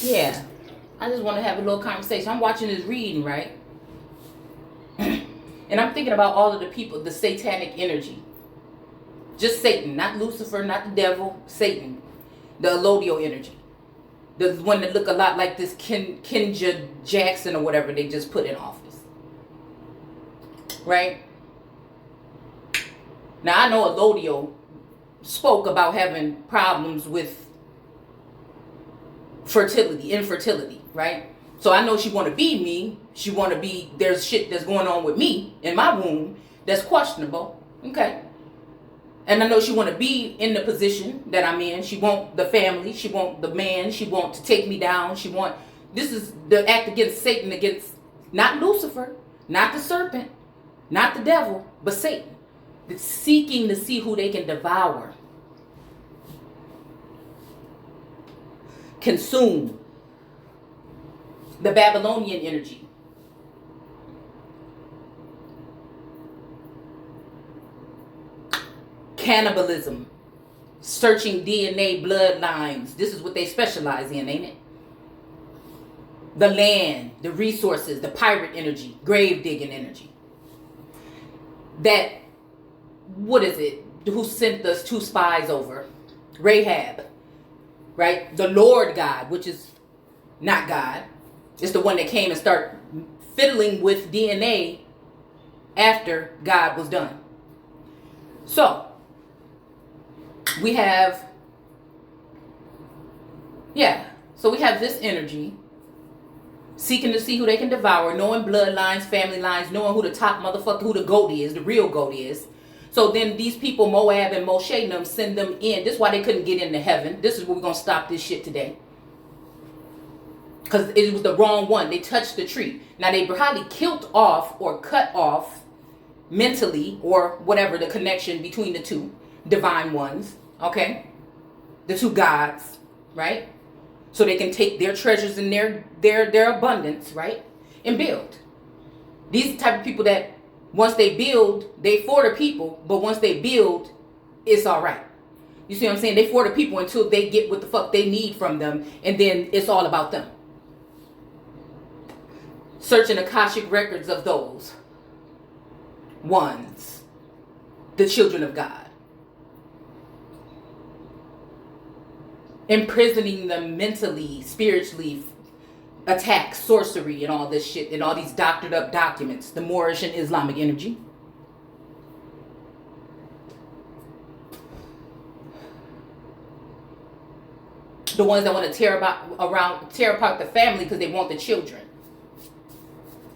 Yeah, I just want to have a little conversation. I'm watching this reading, right? And I'm thinking about all of the people, the satanic energy. Just Satan, not Lucifer, not the devil, Satan. The Elodio energy. The one that look a lot like this Kenja Jackson or whatever they just put in office. Right? Now I know Elodio spoke about having problems with infertility, right? So I know she want to be me. She want to be, there's shit that's going on with me in my womb that's questionable. Okay. And I know she want to be in the position that I'm in. She want the family. She want the man. She want to take me down. This is the act against Satan, against not Lucifer, not the serpent, not the devil, but Satan. It's seeking to see who they can devour, consume. The Babylonian energy. Cannibalism. Searching DNA bloodlines. This is what they specialize in, ain't it? The land, the resources, the pirate energy, grave digging energy. That, what is it? Who sent us 2 spies over? Rahab, right? The Lord God, which is not God. It's the one that came and started fiddling with DNA after God was done. So, we have this energy seeking to see who they can devour, knowing bloodlines, family lines, knowing who the top motherfucker, who the goat is, the real goat is. So then these people, Moab and Moshe and them, send them in. This is why they couldn't get into heaven. This is where we're going to stop this shit today. Because it was the wrong one. They touched the tree. Now they probably killed off or cut off mentally or whatever the connection between the two divine ones. Okay? The 2 gods. Right? So they can take their treasures and their abundance. Right? And build. These are the type of people that once they build, they for the people. But once they build, it's alright. You see what I'm saying? They for the people until they get what the fuck they need from them. And then it's all about them. Searching Akashic records of those ones, the children of God. Imprisoning them mentally, spiritually, attacks, sorcery, and all this shit, and all these doctored up documents. The Moorish and Islamic energy. The ones that want to tear apart the family because they want the children.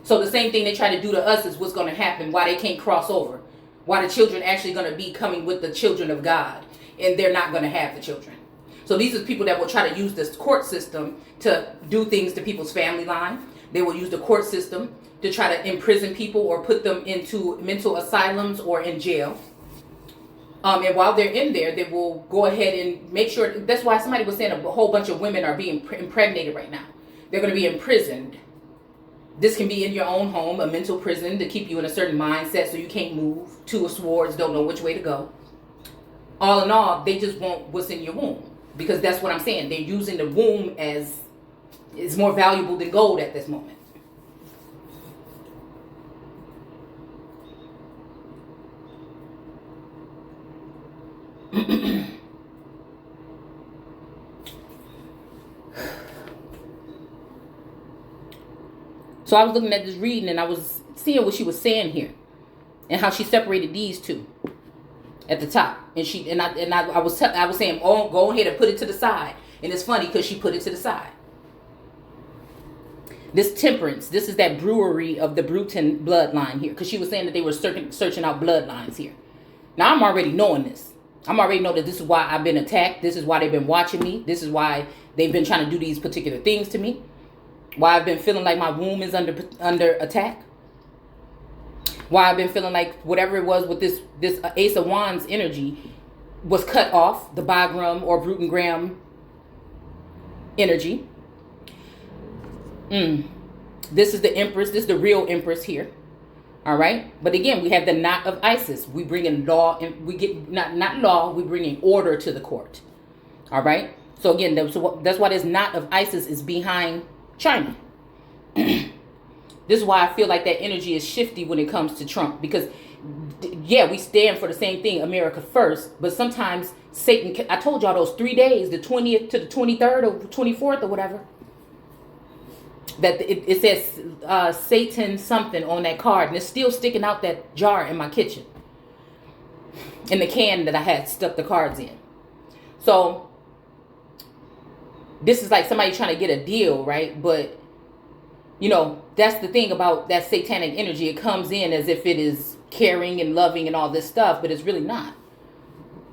So the same thing they try to do to us is what's going to happen, why they can't cross over. Why the children actually going to be coming with the children of God. And they're not going to have the children. So these are people that will try to use this court system to do things to people's family line. They will use the court system to try to imprison people or put them into mental asylums or in jail. And while they're in there, they will go ahead and make sure. That's why somebody was saying a whole bunch of women are being impregnated right now. They're going to be imprisoned. This can be in your own home, a mental prison to keep you in a certain mindset so you can't move. 2 of Swords, don't know which way to go. All in all, they just want what's in your womb. Because that's what I'm saying. They're using the womb as, it's more valuable than gold at this moment. So I was looking at this reading and I was seeing what she was saying here. And how she separated these 2 at the top. And I was saying, oh, go ahead and put it to the side. And it's funny because she put it to the side. This Temperance, this is that brewery of the Bruton bloodline here. Because she was saying that they were searching out bloodlines here. Now I'm already knowing this. I'm already know that this is why I've been attacked. This is why they've been watching me. This is why they've been trying to do these particular things to me. Why I've been feeling like my womb is under attack. Why I've been feeling like whatever it was with this Ace of Wands energy was cut off. The Bagram or Bruton Graham energy. This is the Empress. This is the real Empress here. All right. But again, we have the Knot of Isis. We bring in law and we get not law. We bring in order to the court. All right. So again, that's why this knot of Isis is behind China. This is why I feel like that energy is shifty when it comes to Trump. Because, yeah, we stand for the same thing, America first. But sometimes Satan, I told y'all those 3 days, the 20th to the 23rd or 24th or whatever, that it says Satan something on that card. And it's still sticking out that jar in my kitchen. In the can that I had stuck the cards in. So, this is like somebody trying to get a deal, right? But, you know, that's the thing about that satanic energy. It comes in as if it is caring and loving and all this stuff, but it's really not.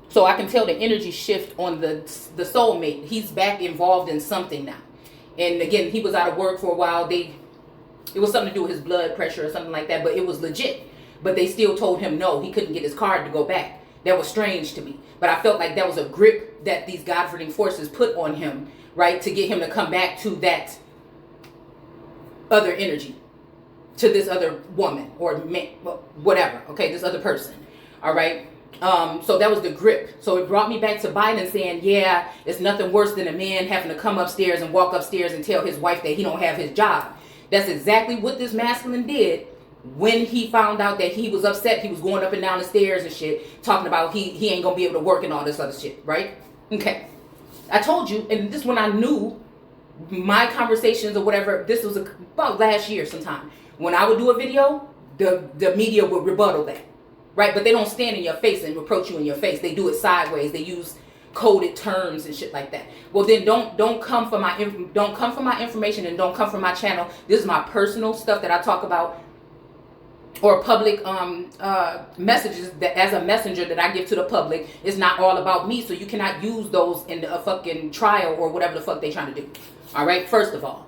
So I can tell the energy shift on the soulmate. He's back involved in something now. And again, he was out of work for a while. It was something to do with his blood pressure or something like that, but it was legit. But they still told him no, he couldn't get his card to go back. That was strange to me. But I felt like that was a grip that these God-fearing forces put on him, right, to get him to come back to that other energy, to this other woman or man, whatever, okay, this other person, all right? So that was the grip. So it brought me back to Biden saying, yeah, it's nothing worse than a man having to come upstairs and walk upstairs and tell his wife that he don't have his job. That's exactly what this masculine did when he found out that he was upset. He was going up and down the stairs and shit, talking about he ain't gonna be able to work and all this other shit, right? Okay. I told you, and this when I knew my conversations or whatever, this was about last year sometime. When I would do a video, the media would rebuttal that, right? But they don't stand in your face and reproach you in your face. They do it sideways. They use coded terms and shit like that. Well, then don't come for my information and don't come for my channel. This is my personal stuff that I talk about, or public messages that as a messenger that I give to the public. It's not all about me, so you cannot use those in a fucking trial or whatever the fuck they trying to do. All right, first of all.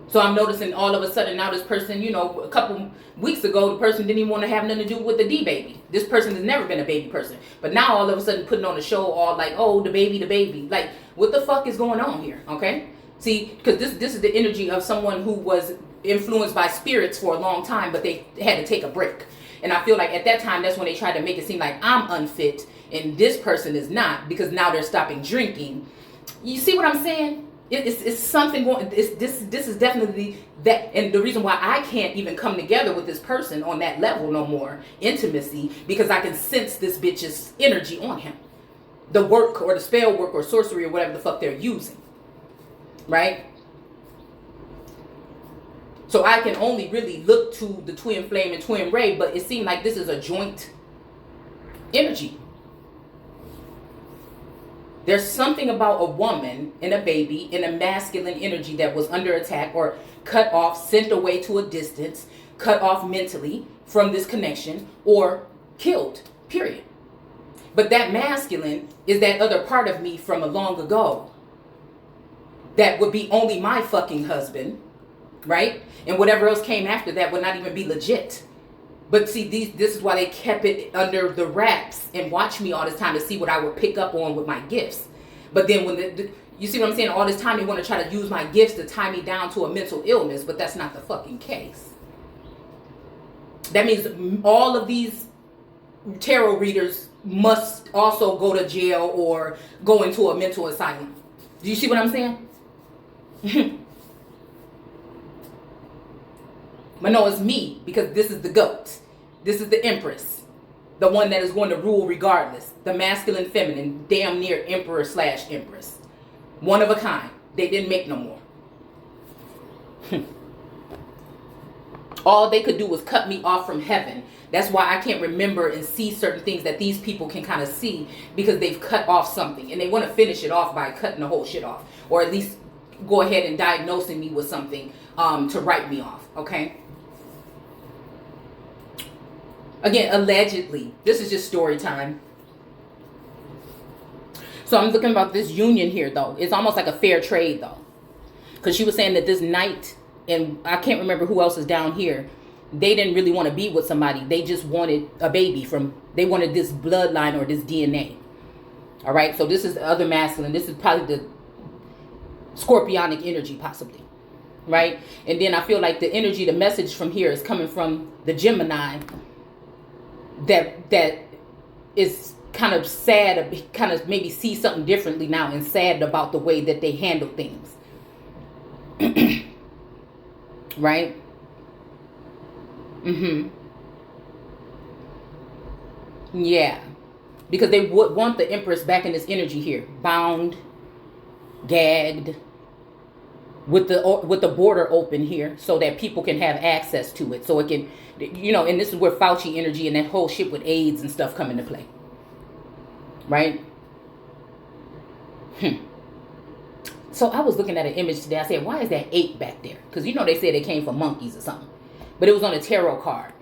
So I'm noticing all of a sudden now this person, you know, a couple weeks ago, the person didn't even want to have nothing to do with the D baby. This person has never been a baby person. But now all of a sudden putting on a show all like, oh, the baby. Like, what the fuck is going on here, okay? See, because this is the energy of someone who was influenced by spirits for a long time, but they had to take a break. And I feel like at that time, that's when they tried to make it seem like I'm unfit and this person is not, because now they're stopping drinking. You see what I'm saying? It's something going. This is definitely that, and the reason why I can't even come together with this person on that level no more, intimacy, because I can sense this bitch's energy on him, the work or the spell work or sorcery or whatever the fuck they're using, right? So I can only really look to the twin flame and twin ray, but it seemed like this is a joint energy. There's something about a woman and a baby in a masculine energy that was under attack or cut off, sent away to a distance, cut off mentally from this connection, or killed, period. But that masculine is that other part of me from a long ago that would be only my fucking husband, right? And whatever else came after that would not even be legit. But see, this is why they kept it under the wraps and watch me all this time to see what I would pick up on with my gifts. But then when you see what I'm saying? All this time they want to try to use my gifts to tie me down to a mental illness, but that's not the fucking case. That means all of these tarot readers must also go to jail or go into a mental asylum. Do you see what I'm saying? But no, it's me, because this is the goat. This is the empress. The one that is going to rule regardless. The masculine, feminine, damn near emperor / empress. One of a kind. They didn't make no more. All they could do was cut me off from heaven. That's why I can't remember and see certain things that these people can kind of see, because they've cut off something. And they want to finish it off by cutting the whole shit off. Or at least go ahead and diagnosing me with something to write me off. Okay? Again, allegedly. This is just story time. So I'm looking about this union here, though. It's almost like a fair trade, though. Because she was saying that this night, and I can't remember who else is down here, they didn't really want to be with somebody. They just wanted a baby they wanted this bloodline or this DNA. All right? So this is the other masculine. This is probably the scorpionic energy, possibly. Right? And then I feel like the energy, the message from here is coming from the Gemini that is kind of sad, kind of maybe see something differently now and sad about the way that they handle things. Right? Yeah. Because they would want the Empress back in this energy here. Bound, gagged, with the border open here so that people can have access to it. So it can, and this is where Fauci energy and that whole shit with AIDS and stuff come into play. Right? So I was looking at an image today. I said, why is that ape back there? Because they said it came from monkeys or something. But it was on a tarot card.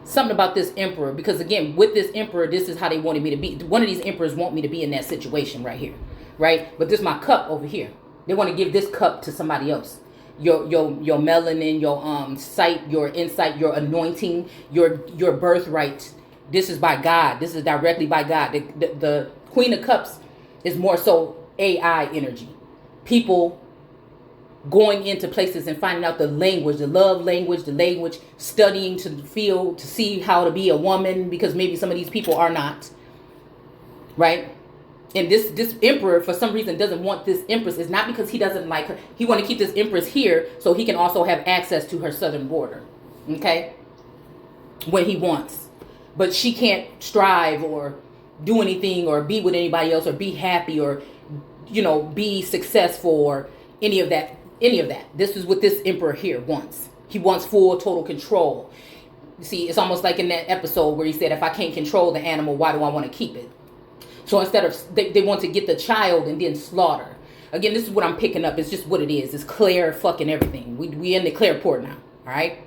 Something about this emperor. Because again, with this emperor, this is how they wanted me to be. One of these emperors want me to be in that situation right here. Right? But this is my cup over here. They want to give this cup to somebody else. Your melanin, your sight, your insight, your anointing, your birthright. This is by God. This is directly by God. The Queen of Cups is more so AI energy. People going into places and finding out the language, the love language, the language, studying to feel, to see how to be a woman, because maybe some of these people are not. Right? And this emperor, for some reason, doesn't want this empress. It's not because he doesn't like her. He want to keep this empress here so he can also have access to her southern border. Okay? When he wants. But she can't strive or do anything or be with anybody else or be happy or, be successful or any of that. This is what this emperor here wants. He wants full, total control. See, it's almost like in that episode where he said, if I can't control the animal, why do I want to keep it? So instead of, they want to get the child and then slaughter. Again, this is what I'm picking up. It's just what it is. It's Claire fucking everything. We in the Claire port now. All right.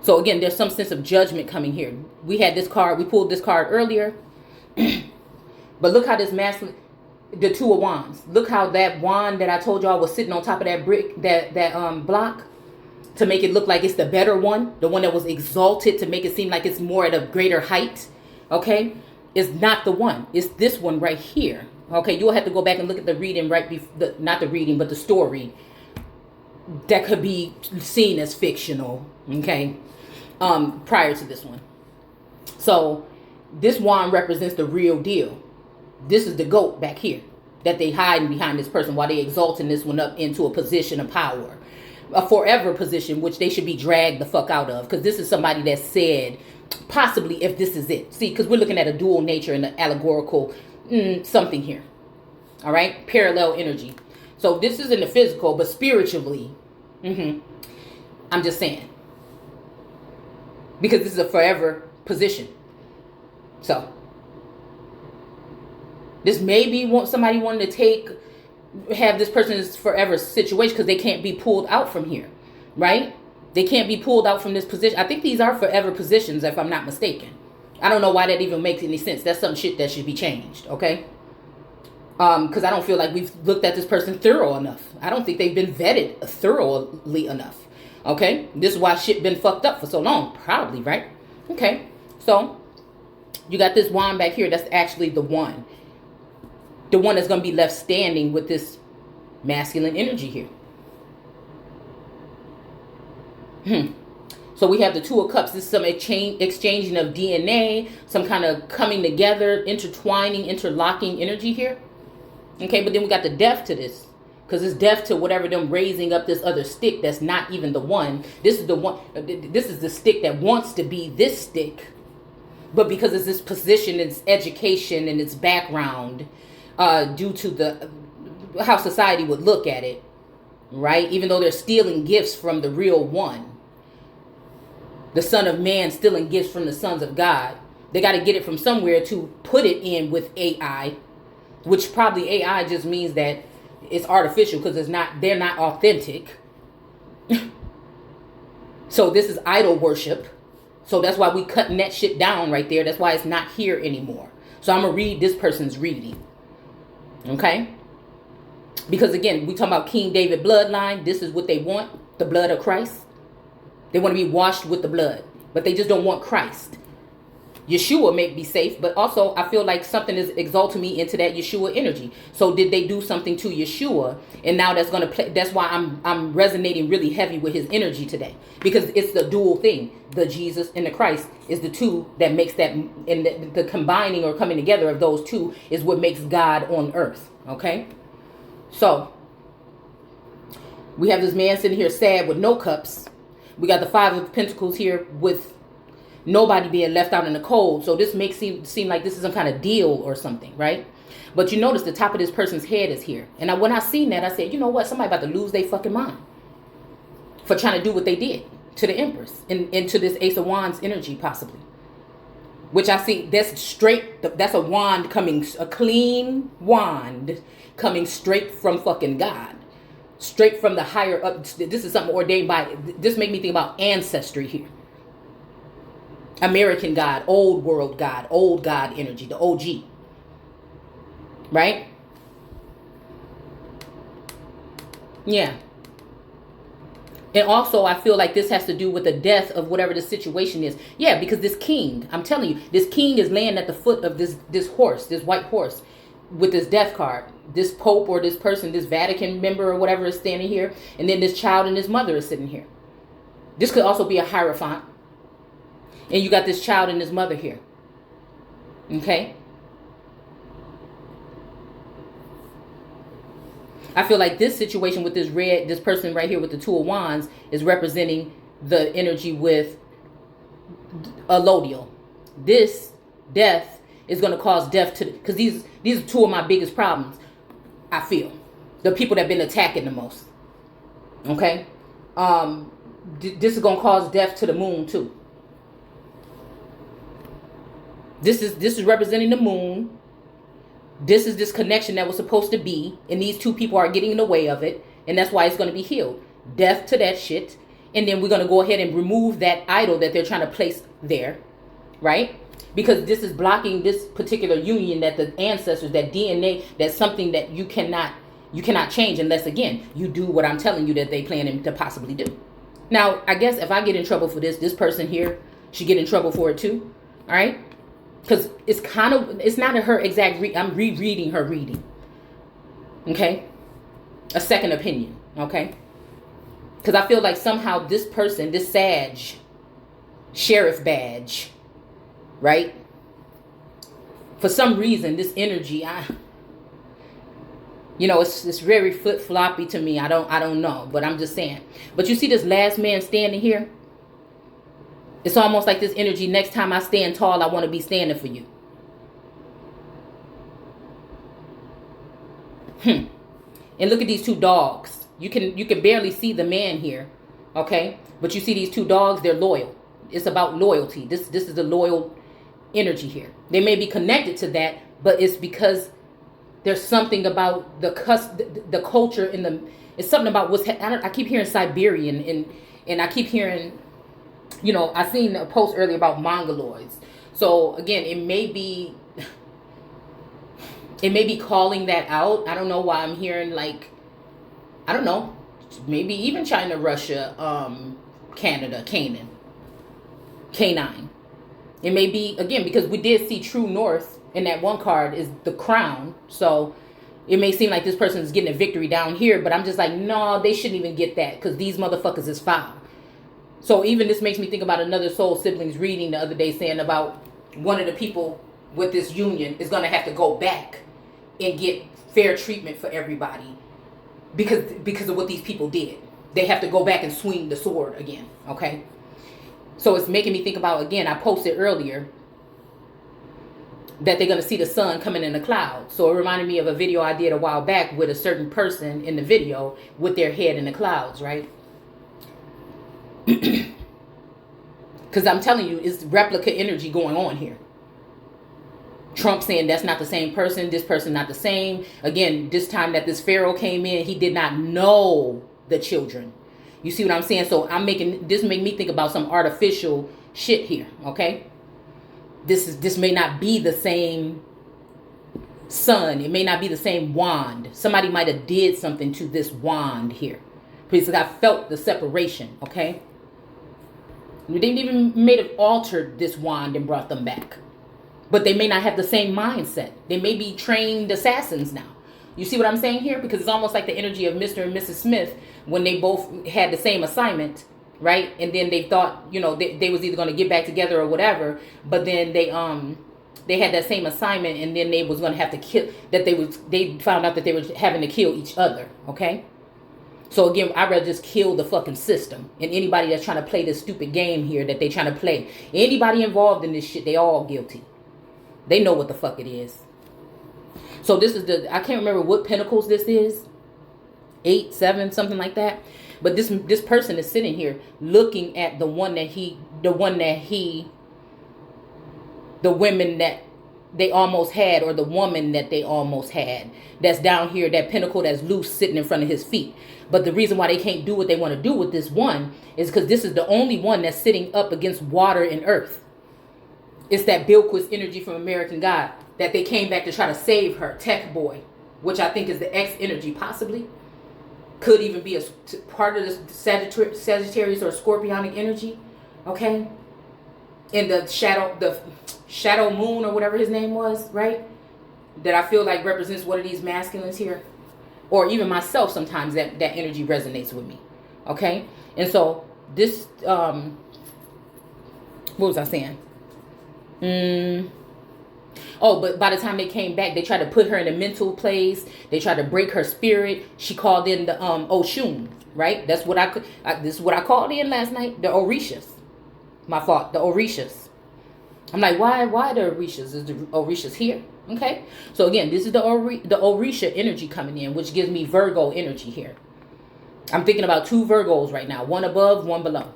So again, there's some sense of judgment coming here. We had this card. We pulled this card earlier. But look how this masculine, the Two of Wands. Look how that wand that I told y'all was sitting on top of that brick, that block, to make it look like it's the better one, the one that was exalted to make it seem like it's more at a greater height. Okay, is not the one. It's this one right here. Okay, you'll have to go back and look at the reading right before, not the reading, but the story. That could be seen as fictional. Okay, prior to this one. So this wand represents the real deal. This is the goat back here that they hiding behind this person while they exalting this one up into a position of power, a forever position, which they should be dragged the fuck out of. Because this is somebody that said, possibly if this is it. See, because we're looking at a dual nature and an allegorical something here. All right, parallel energy. So this is in the physical, but spiritually, I'm just saying, because this is a forever position. So this may be somebody wanting to have this person's forever situation because they can't be pulled out from here, right? They can't be pulled out from this position. I think these are forever positions, if I'm not mistaken. I don't know why that even makes any sense. That's some shit that should be changed, okay? Because I don't feel like we've looked at this person thorough enough. I don't think they've been vetted thoroughly enough, okay? This is why shit been fucked up for so long, probably, right? Okay, so you got this wand back here. That's actually the one. The one that's going to be left standing with this masculine energy here. So we have the Two of Cups. This is some exchanging of DNA, some kind of coming together, intertwining, interlocking energy here. Okay, but then we got the death to this. Because it's death to whatever them raising up this other stick that's not even the one. This is the one. This is the stick that wants to be this stick. But because it's this position, its education, and its background, due to how society would look at it, right? Even though they're stealing gifts from the real one. The Son of Man stealing gifts from the sons of God. They got to get it from somewhere to put it in with AI, which probably AI just means that it's artificial because they're not authentic. So this is idol worship. So that's why we cutting that shit down right there. That's why it's not here anymore. So I'm going to read this person's reading. Okay? Because again, we talking about King David bloodline. This is what they want. The blood of Christ. They want to be washed with the blood. But they just don't want Christ. Yeshua may be safe, but also I feel like something is exalting me into that Yeshua energy. So did they do something to Yeshua, and now that's gonna play? That's why I'm resonating really heavy with his energy today, because it's the dual thing. The Jesus and the Christ is the two that makes that, and the combining or coming together of those two is what makes God on earth. Okay, so we have this man sitting here sad with no cups. We got the Five of Pentacles here with nobody being left out in the cold. So this makes it seem like this is some kind of deal or something, right? But you notice the top of this person's head is here. And when I seen that, I said, you know what? Somebody about to lose their fucking mind for trying to do what they did to the Empress and into this Ace of Wands energy, possibly. Which I see, that's straight, that's a wand coming, a clean wand coming straight from fucking God. Straight from the higher up. This is something ordained by, this make me think about ancestry here. American God, old world God, old God energy, the OG. Right? Yeah. And also, I feel like this has to do with the death of whatever the situation is. Yeah, because this king, I'm telling you, this king is laying at the foot of this horse, this white horse, with this death card. This pope or this person, this Vatican member or whatever is standing here. And then this child and his mother is sitting here. This could also be a Hierophant. And you got this child and his mother here. Okay? I feel like this situation with this person right here with the Two of Wands is representing the energy with Elodial. This death is going to cause death to, because these are two of my biggest problems, I feel. The people that have been attacking the most. Okay? This is going to cause death to the moon too. This is representing the moon. This is this connection that was supposed to be. And these two people are getting in the way of it. And that's why it's going to be healed. Death to that shit. And then we're going to go ahead and remove that idol that they're trying to place there. Right? Because this is blocking this particular union that the ancestors, that DNA, that's something that you cannot change unless, again, you do what I'm telling you that they plan to possibly do. Now, I guess if I get in trouble for this person here should get in trouble for it too. All right? Because it's not her exact I'm rereading her reading. Okay? A second opinion. Okay? Because I feel like somehow this person, this Sag, sheriff badge, right? For some reason, this energy, it's very flip-floppy to me. I don't know, but I'm just saying. But you see this last man standing here? It's almost like this energy, next time I stand tall, I want to be standing for you. And look at these two dogs. You can barely see the man here, okay? But you see these two dogs, they're loyal. It's about loyalty. This is the loyal energy here. They may be connected to that, but it's because there's something about the culture it's something about I keep hearing Siberian and I keep hearing, I seen a post earlier about Mongoloids. So again, it may be calling that out. I don't know why I'm hearing maybe even China, Russia, Canada, Canaan. It may be, again, because we did see True North in that one card is the crown. So it may seem like this person is getting a victory down here, but I'm just like, no, they shouldn't even get that because these motherfuckers is foul. So even this makes me think about another Soul Siblings reading the other day saying about one of the people with this union is going to have to go back and get fair treatment for everybody because of what these people did. They have to go back and swing the sword again, okay? So it's making me think about, again, I posted earlier that they're going to see the sun coming in the clouds. So it reminded me of a video I did a while back with a certain person in the video with their head in the clouds, right? Because I'm telling you, it's replica energy going on here. Trump saying that's not the same person, this person not the same. Again, this time that this Pharaoh came in, he did not know the children. You see what I'm saying? So this make me think about some artificial shit here, okay? This may not be the same sun. It may not be the same wand. Somebody might have did something to this wand here. Because I felt the separation, okay? They didn't even made have altered this wand and brought them back. But they may not have the same mindset. They may be trained assassins now. You see what I'm saying here? Because it's almost like the energy of Mr. and Mrs. Smith when they both had the same assignment, right? And then they thought, you know, they was either going to get back together or whatever. But then they had that same assignment, and then they was going to have to kill. They found out that they were having to kill each other. Okay. So again, I'd rather just kill the fucking system. And anybody that's trying to play this stupid game here that they trying to play, anybody involved in this shit, they all guilty. They know what the fuck it is. So this is I can't remember what pentacles this is. 8, 7, something like that. But this person is sitting here looking at the women that they almost had, or the woman that they almost had, that's down here, that pentacle that's loose sitting in front of his feet. But the reason why they can't do what they want to do with this one is because this is the only one that's sitting up against water and earth. It's that Bilquis energy from American God that they came back to try to save her, Tech Boy, which I think is the X energy, possibly. Could even be a part of the Sagittarius or Scorpionic energy, okay? In the shadow moon or whatever his name was, right? That I feel like represents one of these masculines here. Or even myself, sometimes that energy resonates with me, okay? And so this, what was I saying? Oh, but by the time they came back, they tried to put her in a mental place. They tried to break her spirit. She called in the Oshun, right? That's what this is what I called in last night. The Orishas. My fault. The Orishas. I'm like, why the Orishas? Is the Orishas here? Okay. So again, this is the Orisha energy coming in, which gives me Virgo energy here. I'm thinking about 2 Virgos right now. One above, one below.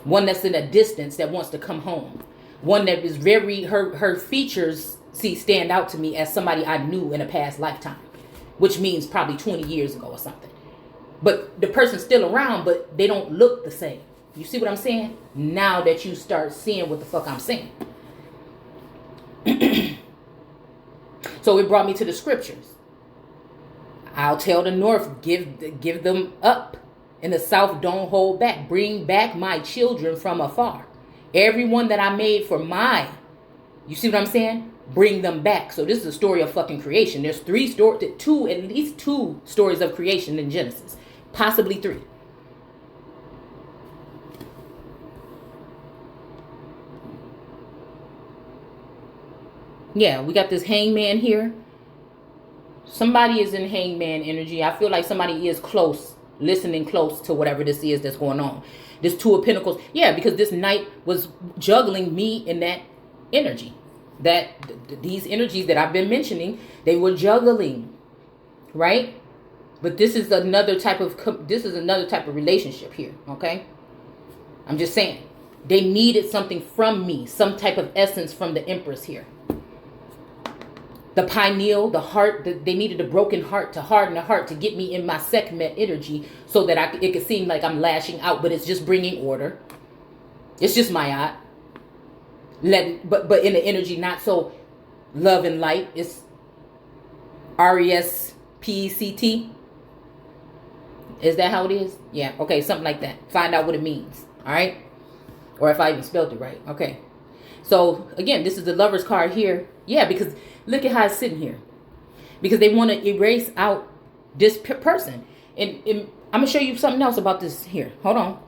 One that's in a distance that wants to come home. One that is very, her features stand out to me as somebody I knew in a past lifetime, which means probably 20 years ago or something. But the person's still around, but they don't look the same. You see what I'm saying? Now that you start seeing what the fuck I'm saying. So it brought me to the scriptures. I'll tell the north, give them up. In the south, don't hold back. Bring back my children from afar. Everyone that I made for you see what I'm saying? Bring them back. So this is a story of fucking creation. There's at least 2 stories of creation in Genesis. Possibly 3. Yeah, we got this hangman here. Somebody is in hangman energy. I feel like somebody is close, listening close to whatever this is that's going on. This 2 of Pentacles. Yeah, because this knight was juggling me in that energy. These energies that I've been mentioning, they were juggling. Right? But this is another type of relationship here. Okay? I'm just saying. They needed something from me. Some type of essence from the Empress here. The pineal, the heart, they needed a broken heart to harden the heart to get me in my Sekhmet energy so that it could seem like I'm lashing out, but it's just bringing order. It's just Mayat. But in the energy, not so love and light. It's RESPECT. Is that how it is? Yeah, okay, something like that. Find out what it means, all right? Or if I even spelled it right, okay. So, again, this is the Lover's card here. Yeah, because look at how it's sitting here. Because they want to erase out this person. And I'm going to show you something else about this here. Hold on.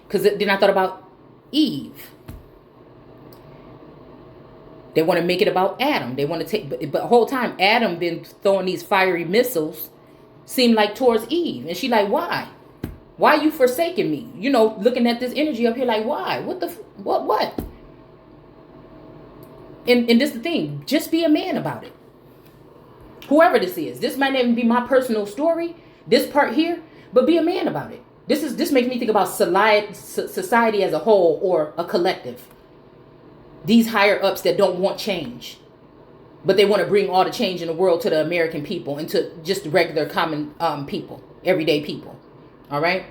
Because then I thought about Eve. They want to make it about Adam. They want to take... But the whole time, Adam been throwing these fiery missiles, seem like towards Eve. And she like, why? Why you forsaking me? You know, looking at this energy up here like, why? What? And this is the thing. Just be a man about it. Whoever this is. This might not even be my personal story. This part here. But be a man about it. This makes me think about society as a whole or a collective. These higher ups that don't want change. But they want to bring all the change in the world to the American people and to just regular common people. Everyday people. All right?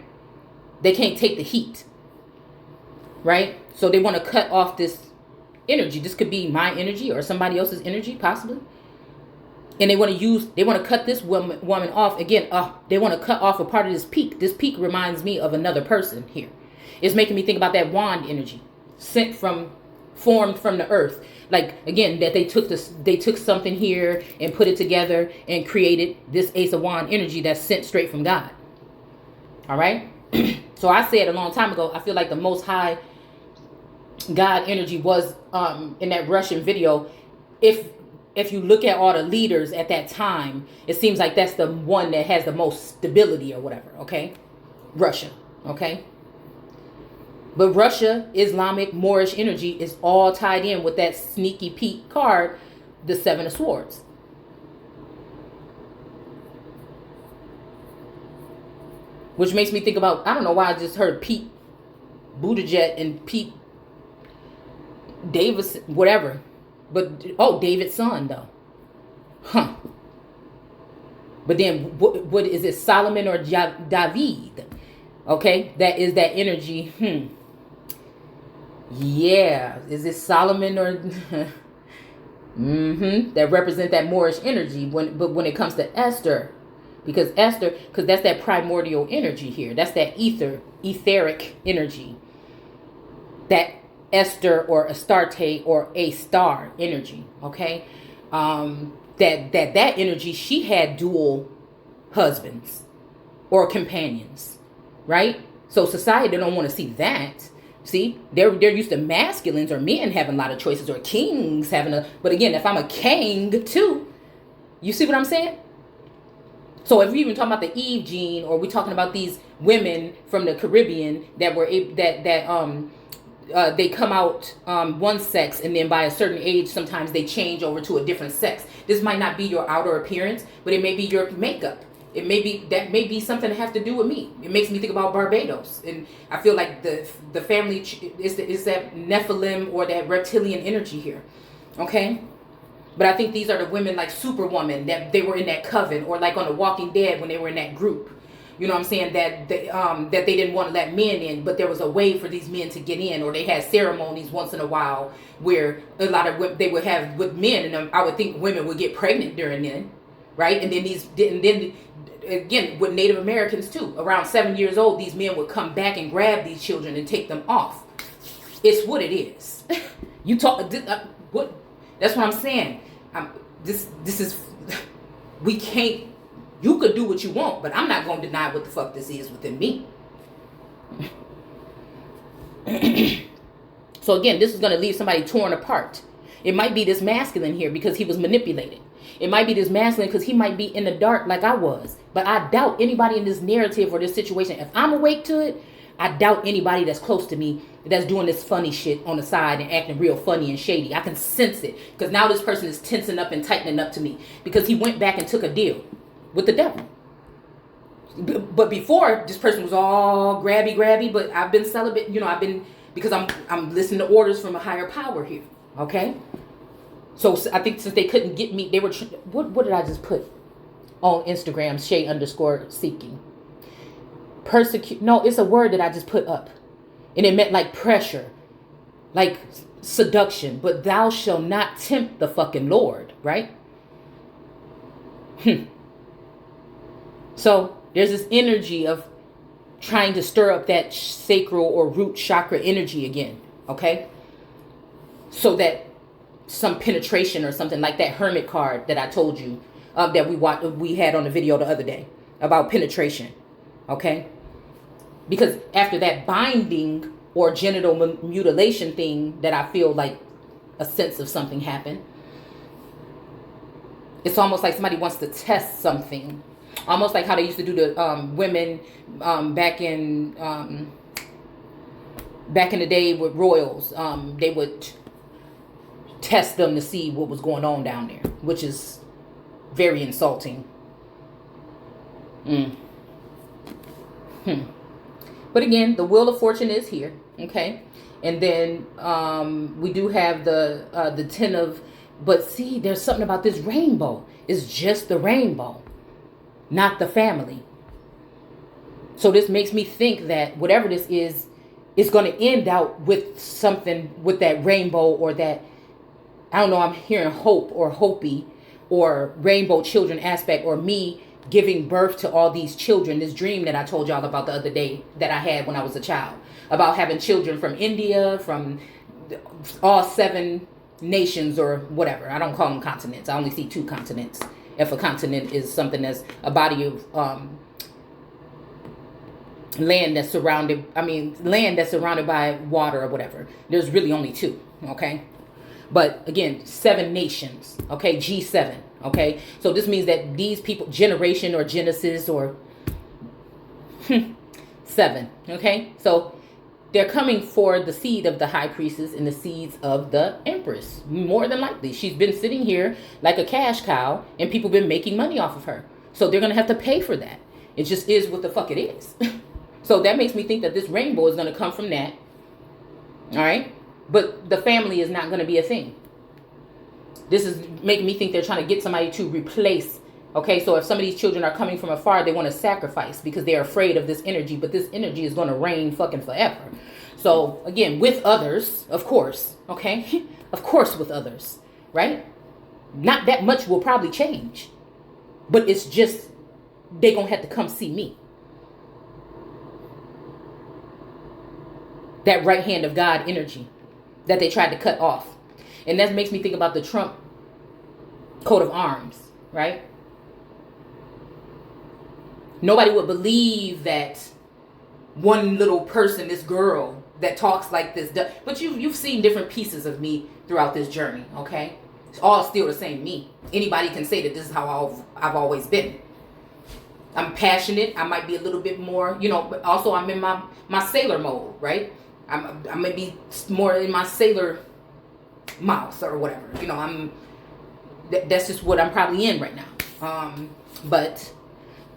They can't take the heat. Right? So they want to cut off this energy. This could be my energy or somebody else's energy, possibly. And they want to cut this woman off. Again, they want to cut off a part of this peak. This peak reminds me of another person here. It's making me think about that wand energy, formed from the earth. Like, again, that they took something here and put it together and created this Ace of Wand energy that's sent straight from God. All right. So I said a long time ago, I feel like the most high God energy was in that Russian video. If you look at all the leaders at that time, it seems like that's the one that has the most stability or whatever. Okay. Russia. Okay. But Russia, Islamic, Moorish energy is all tied in with that sneaky Pete card, the Seven of Swords. Which makes me think about, I don't know why I just heard Pete Buttigieg and Pete Davis, whatever. But, David's son, though. Huh. But then, what is it, Solomon or David? Okay, that is that energy. Yeah, is it Solomon or... that represent that Moorish energy but when it comes to Esther, because that's that primordial energy here. That's that etheric energy. That Esther or Astarte or a star energy. Okay, that energy, she had dual husbands or companions, right? So society don't want to see that. See, they're used to masculines or men having a lot of choices, or kings having but again, if I'm a king too, you see what I'm saying? So if we even talking about the Eve gene, or we talking about these women from the Caribbean that were they come out one sex, and then by a certain age, sometimes they change over to a different sex. This might not be your outer appearance, but it may be your makeup. It may be something that has to do with me. It makes me think about Barbados, and I feel like the family is that Nephilim or that reptilian energy here. Okay, but I think these are the women like Superwoman, that they were in that coven, or like on The Walking Dead when they were in that group. You know what I'm saying? That they didn't want to let men in, but there was a way for these men to get in, or they had ceremonies once in a while where a lot of women, they would have with men, and I would think women would get pregnant during then, right? And then again with Native Americans too, around 7 years old, these men would come back and grab these children and take them off. It's what it is. You talk what? That's what I'm saying. This is, we can't. You could do what you want, but I'm not going to deny what the fuck this is within me. So again, this is going to leave somebody torn apart. It might be this masculine here because he was manipulated. It might be this masculine because he might be in the dark like I was. But I doubt anybody in this narrative or this situation, if I'm awake to it, I doubt anybody that's close to me that's doing this funny shit on the side and acting real funny and shady. I can sense it because now this person is tensing up and tightening up to me because he went back and took a deal with the devil. But before, this person was all grabby, but I've been celibate, because I'm listening to orders from a higher power here. Okay? So I think since they couldn't get me, they were, what did I just put on Instagram? Shay_seeking. Persecute. No, it's a word that I just put up. And it meant like pressure, like seduction. But thou shalt not tempt the fucking Lord, right? So there's this energy of trying to stir up that sacral or root chakra energy again, okay? So that some penetration or something like that hermit card that I told you that we had on the video the other day about penetration, okay? Because after that binding or genital mutilation thing that I feel like a sense of something happened, it's almost like somebody wants to test something. Almost like how they used to do the women back in the day with royals. They would test them to see what was going on down there, which is very insulting. But again, the Wheel of Fortune is here, okay? And then we do have the Ten of, but see, there's something about this rainbow. It's just the rainbow, not the family. So this makes me think that whatever this is going to end out with something with that rainbow, or that, I don't know, I'm hearing hope or Hopi or rainbow children aspect, or me giving birth to all these children. This dream that I told y'all about the other day that I had when I was a child, about having children from India, from all 7 nations or whatever. I don't call them continents. I only see 2 continents. If a continent is something that's a body of land that's surrounded by water or whatever. There's really only 2, okay? But again, 7 nations, okay? G7, okay? So this means that these people, generation or Genesis or 7, okay? So they're coming for the seed of the high priestess and the seeds of the empress. More than likely. She's been sitting here like a cash cow and people been making money off of her. So they're going to have to pay for that. It just is what the fuck it is. So that makes me think that this rainbow is going to come from that. All right? But the family is not going to be a thing. This is making me think they're trying to get somebody to replace. Okay, so if some of these children are coming from afar, they want to sacrifice because they're afraid of this energy. But this energy is going to reign fucking forever. So again, with others, of course. Okay? Of course with others. Right? Not that much will probably change. But it's just, they're going to have to come see me. That right hand of God energy that they tried to cut off. And that makes me think about the Trump coat of arms, right? Nobody would believe that one little person, this girl that talks like this, but you've seen different pieces of me throughout this journey, okay? It's all still the same me. Anybody can say that this is how I've always been. I'm passionate. I might be a little bit more, but also I'm in my sailor mode, right? I may be more in my sailor mouth or whatever. That's just what I'm probably in right now. But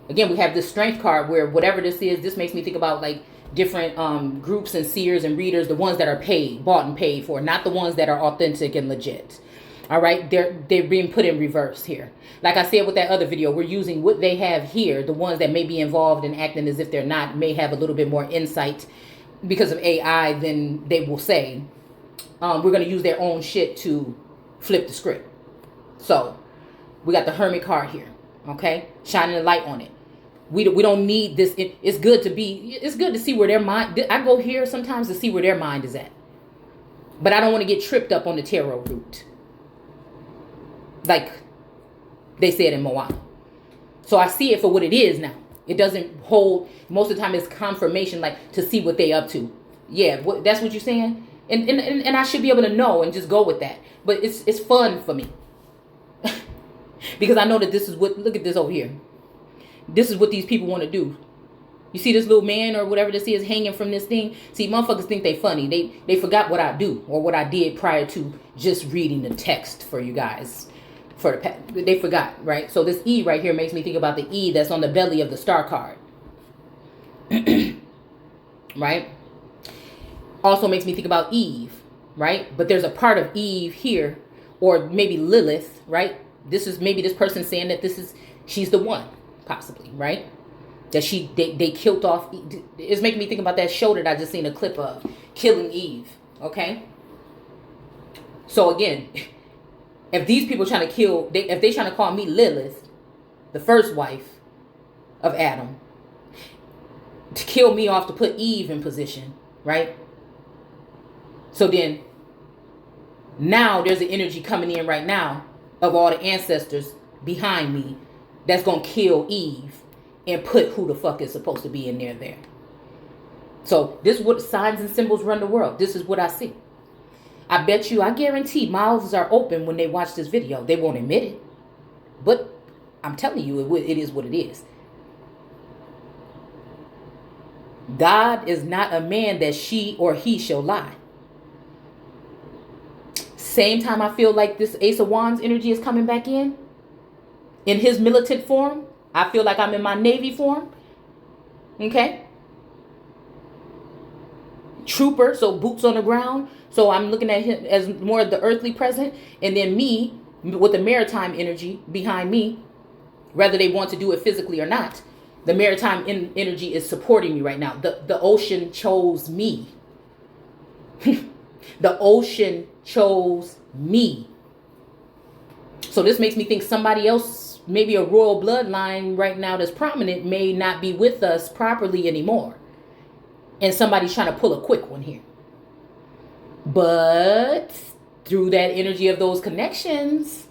again, we have this strength card where whatever this is, this makes me think about like different groups and seers and readers, the ones that are bought and paid for, not the ones that are authentic and legit. All right, they're being put in reverse here. Like I said with that other video, we're using what they have here. The ones that may be involved in acting as if they're not may have a little bit more insight because of AI than they will say. We're going to use their own shit to flip the script. So we got the Hermit card here, okay? Shining a light on it. We don't need this. It's good to see where their mind, I go here sometimes to see where their mind is at. But I don't want to get tripped up on the tarot route. Like they said in Moana. So I see it for what it is now. It doesn't hold, most of the time it's confirmation, like to see what they up to. Yeah, that's what you're saying? And I should be able to know and just go with that. But it's fun for me. Because I know that this is what, look at this over here. This is what these people want to do. You see this little man or whatever this is hanging from this thing? See, motherfuckers think they funny. They forgot what I do or what I did prior to just reading the text for you guys. They forgot, right? So this E right here makes me think about the E that's on the belly of the star card. Right? Also makes me think about Eve, right? But there's a part of Eve here, or maybe Lilith, right? This is maybe this person saying that she's the one, possibly, right? That they killed off. It's making me think about that show that I just seen a clip of, Killing Eve, okay? So again, if these people trying to kill, if they trying to call me Lilith, the first wife of Adam, to kill me off to put Eve in position, right? So then, now there's an energy coming in right now of all the ancestors behind me that's going to kill Eve and put who the fuck is supposed to be in there. So this is what signs and symbols run the world. This is what I see. I guarantee mouths are open when they watch this video. They won't admit it. But I'm telling you, it is what it is. God is not a man that she or he shall lie. Same time I feel like this Ace of Wands energy is coming back in his militant form, I feel like I'm in my Navy form. Okay? Trooper, so boots on the ground. So I'm looking at him as more of the earthly present. And then me with the maritime energy behind me, whether they want to do it physically or not. The maritime energy is supporting me right now. The ocean chose me. The ocean chose me. So this makes me think somebody else maybe a royal bloodline right now that's prominent may not be with us properly anymore. And somebody's trying to pull a quick one here. But through that energy of those connections,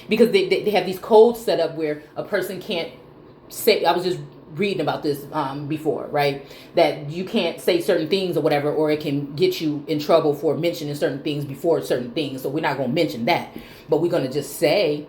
because they have these codes set up where a person can't say, I was just reading about this before, right? That you can't say certain things or whatever, or it can get you in trouble for mentioning certain things before certain things. So we're not going to mention that, but we're going to just say,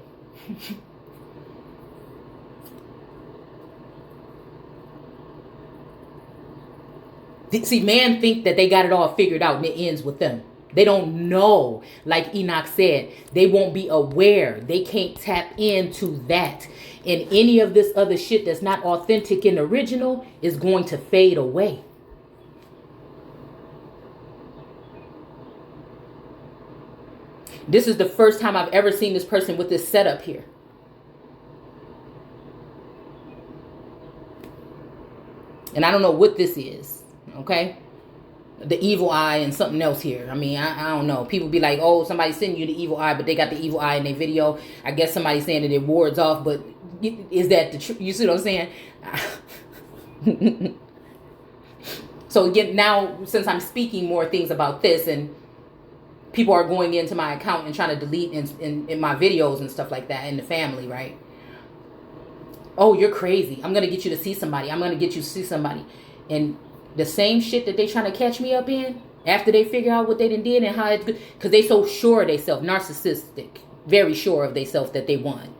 see, man think that they got it all figured out and it ends with them. They don't know, like Enoch said, they won't be aware. They can't tap into that. And any of this other shit that's not authentic and original is going to fade away. This is the first time I've ever seen this person with this setup here. And I don't know what this is, okay? The evil eye and something else here. I mean, I don't know. People be like, oh, somebody's sending you the evil eye, but they got the evil eye in their video. I guess somebody's saying that it wards off, but is that the truth? You see what I'm saying? So again, now since I'm speaking more things about this and people are going into my account and trying to delete in my videos and stuff like that in the family, right? Oh, you're crazy. I'm going to get you to see somebody. I'm going to get you to see somebody. And the same shit that they trying to catch me up in after they figure out what they done did and how it's good, because they so sure of themselves, narcissistic, very sure of themselves that they won.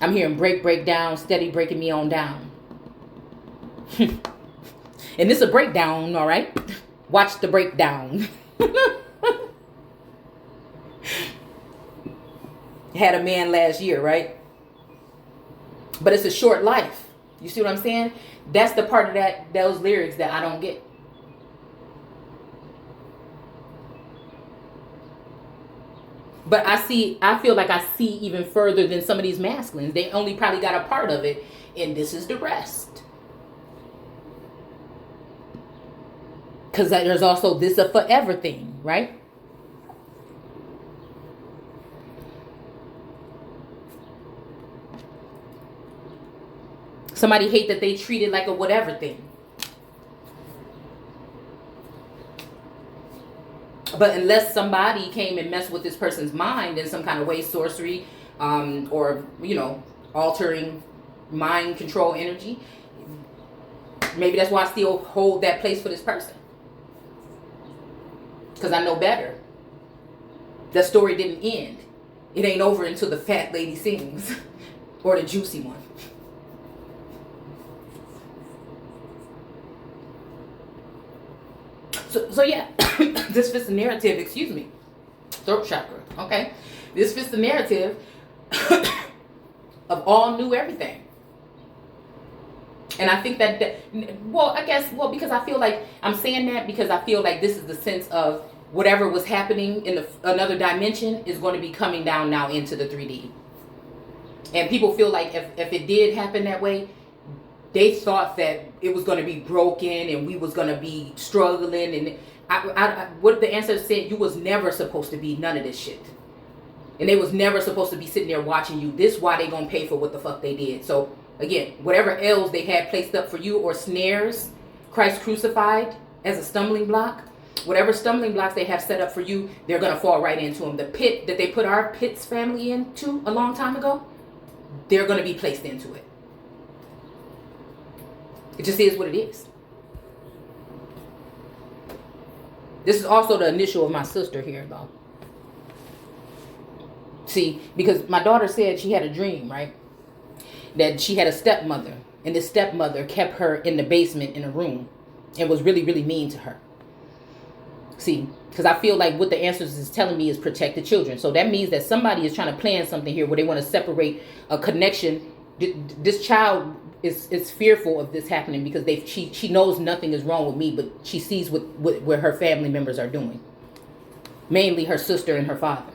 I'm hearing break down, steady breaking me on down. And this is a breakdown, all right? Watch the breakdown. Had a man last year, right? But it's a short life. You see what I'm saying? That's the part of those lyrics that I don't get. But I feel like I see even further than some of these masculines. They only probably got a part of it, and this is the rest. Because there's also this a forever thing, right? Somebody hate that they treat it like a whatever thing. But unless somebody came and messed with this person's mind in some kind of way, sorcery, or, altering mind control energy, maybe that's why I still hold that place for this person. Because I know better. The story didn't end. It ain't over until the fat lady sings. Or the juicy one. So yeah, this fits the narrative, excuse me, throat chakra, okay? This fits the narrative of all new everything. And I think because I feel like, I'm saying that because I feel like this is the sense of whatever was happening in another dimension is going to be coming down now into the 3D. And people feel like if it did happen that way, they thought that it was going to be broken and we was going to be struggling. And what the ancestors said, you was never supposed to be none of this shit. And they was never supposed to be sitting there watching you. This why they going to pay for what the fuck they did. So again, whatever else they had placed up for you or snares, Christ crucified as a stumbling block, whatever stumbling blocks they have set up for you, they're going to fall right into them. The pit that they put our Pitts family into a long time ago, they're going to be placed into it. It just is what it is. This is also the initial of my sister here, though. See, because my daughter said she had a dream, right? That she had a stepmother. And this stepmother kept her in the basement in a room. And was really, really mean to her. See, because I feel like what the answers is telling me is protect the children. So that means that somebody is trying to plan something here where they want to separate a connection. This child is fearful of this happening because she knows nothing is wrong with me, but she sees what her family members are doing. Mainly her sister and her father,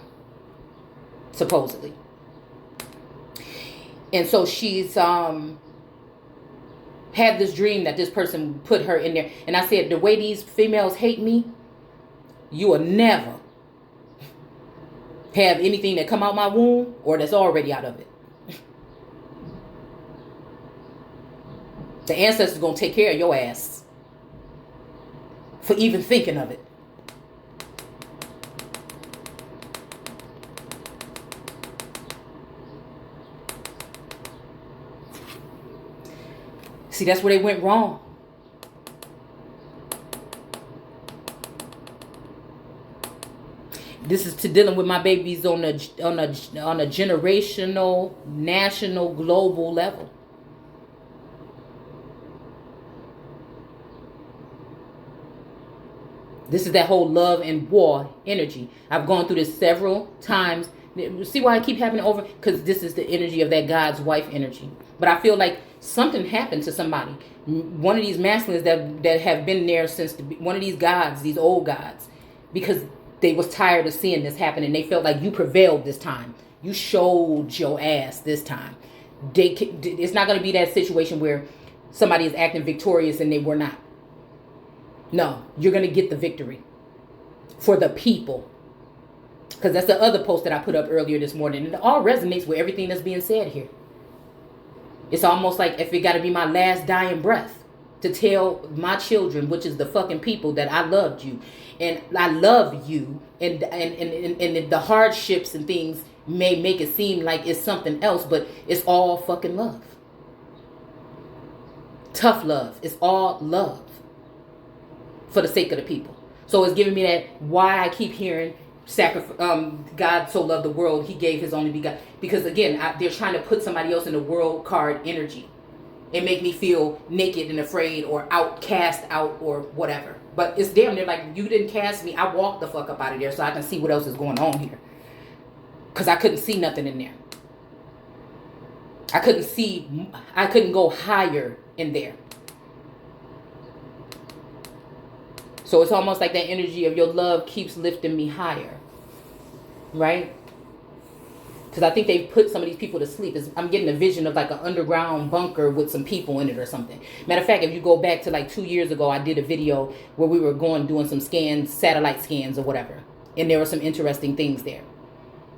supposedly. And so she's had this dream that this person put her in there. And I said, the way these females hate me, you will never have anything that come out my womb or that's already out of it. The ancestors gonna take care of your ass for even thinking of it. See, that's where they went wrong. This is to dealing with my babies on a generational, national, global level. This is that whole love and war energy. I've gone through this several times. See why I keep having it over? Because this is the energy of that God's wife energy. But I feel like something happened to somebody. One of these masculines that have been there since one of these gods, these old gods, because they was tired of seeing this happen, and they felt like you prevailed this time. You showed your ass this time. It's not going to be that situation where somebody is acting victorious and they were not. No, you're going to get the victory for the people. Because that's the other post that I put up earlier this morning. And it all resonates with everything that's being said here. It's almost like if it got to be my last dying breath to tell my children, which is the fucking people, that I loved you. And I love you. And the hardships and things may make it seem like it's something else, but it's all fucking love. Tough love. It's all love. For the sake of the people. So it's giving me that why I keep hearing God so loved the world, he gave his only begotten. Because again, they're trying to put somebody else in the world card energy and make me feel naked and afraid or outcast out or whatever. But it's them. They're like, you didn't cast me. I walked the fuck up out of there so I can see what else is going on here. Because I couldn't see nothing in there. I couldn't go higher in there. So it's almost like that energy of your love keeps lifting me higher. Right? Because I think they put some of these people to sleep. I'm getting a vision of like an underground bunker with some people in it or something. Matter of fact, if you go back to like 2 years ago, I did a video where we were doing some scans, satellite scans or whatever. And there were some interesting things there.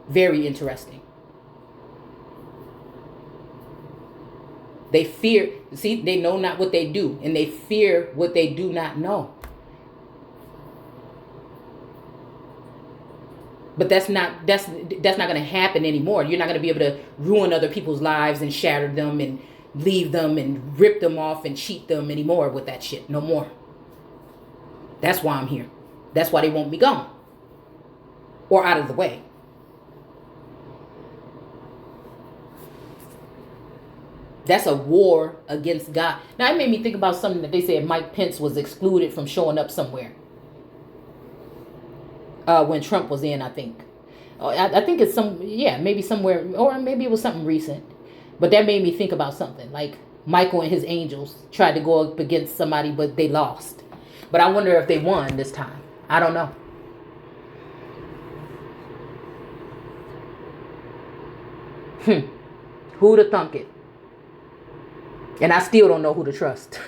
Very interesting. They fear, see, they know not what they do. And they fear what they do not know. But that's not going to happen anymore. You're not going to be able to ruin other people's lives and shatter them and leave them and rip them off and cheat them anymore with that shit. No more. That's why I'm here. That's why they won't be gone. Or out of the way. That's a war against God. Now, it made me think about something that they said Mike Pence was excluded from showing up somewhere. When Trump was in, I think. I think it's maybe somewhere, or maybe it was something recent. But that made me think about something. Like Michael and his angels tried to go up against somebody, but they lost. But I wonder if they won this time. I don't know. Who'd have thunk it? And I still don't know who to trust.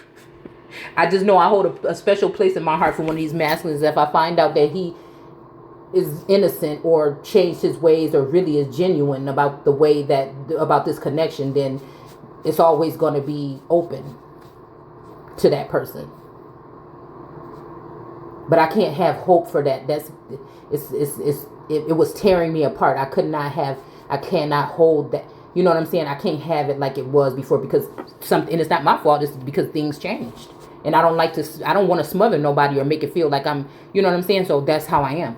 I just know I hold a special place in my heart for one of these masculines. If I find out that he is innocent or changed his ways or really is genuine about about this connection, then it's always going to be open to that person. But I can't have hope for that. It was tearing me apart. I cannot hold that. You know what I'm saying? I can't have it like it was before because and it's not my fault. It's because things changed. And I don't want to smother nobody or make it feel like I'm, you know what I'm saying? So that's how I am.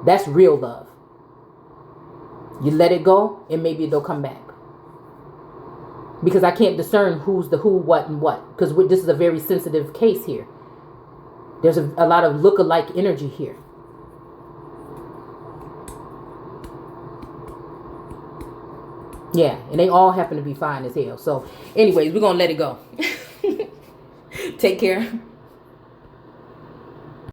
That's real love. You let it go and maybe they'll come back. Because I can't discern who's the who, what, and what. Because this is a very sensitive case here. There's a lot of look-alike energy here. Yeah, and they all happen to be fine as hell. So, anyways, we're going to let it go. Take care.